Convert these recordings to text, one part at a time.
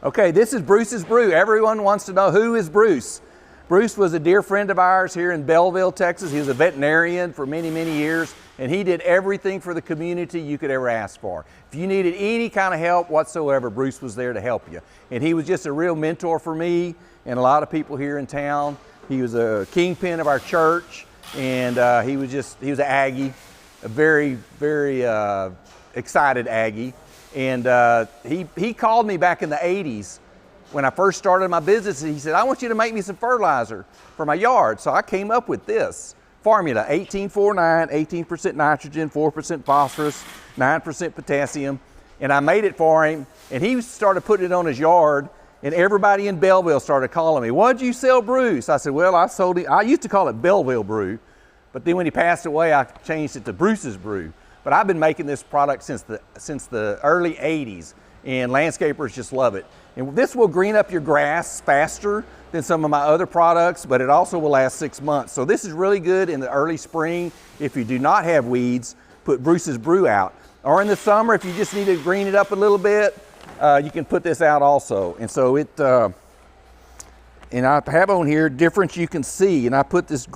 Okay, this is Bruce's Brew. Everyone wants to know, who is Bruce? Bruce was a dear friend of ours here in Belleville, Texas. He was a veterinarian for many, many years, and he did everything for the community you could ever ask for. If you needed any kind of help whatsoever, Bruce was there to help you. And he was just a real mentor for me and a lot of people here in town. He was a kingpin of our church, and he was an Aggie, a very, very excited Aggie. And he called me back in the 80s when I first started my business, and he said, I want you to make me some fertilizer for my yard. So I came up with this formula, 1849, 18% nitrogen, 4% phosphorus, 9% potassium. And I made it for him, and he started putting it on his yard, and everybody in Belleville started calling me, what'd you sell Bruce? I said, well, I used to call it Belleville Brew, but then when he passed away, I changed it to Bruce's Brew. But I've been making this product since the early 80s, and landscapers just love it. And this will green up your grass faster than some of my other products, but it also will last 6 months. So this is really good in the early spring. If you do not have weeds, put Bruce's Brew out. Or in the summer, if you just need to green it up a little bit, you can put this out also. And so and I have on here difference you can see, and I put this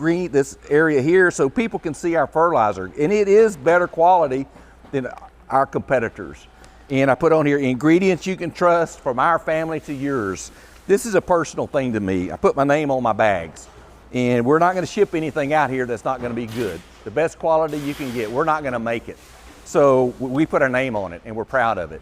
area here so people can see our fertilizer. And it is better quality than our competitors. And I put on here ingredients you can trust from our family to yours. This is a personal thing to me. I put my name on my bags, and we're not going to ship anything out here that's not going to be good. The best quality you can get, we're not going to make it. So we put our name on it, and we're proud of it.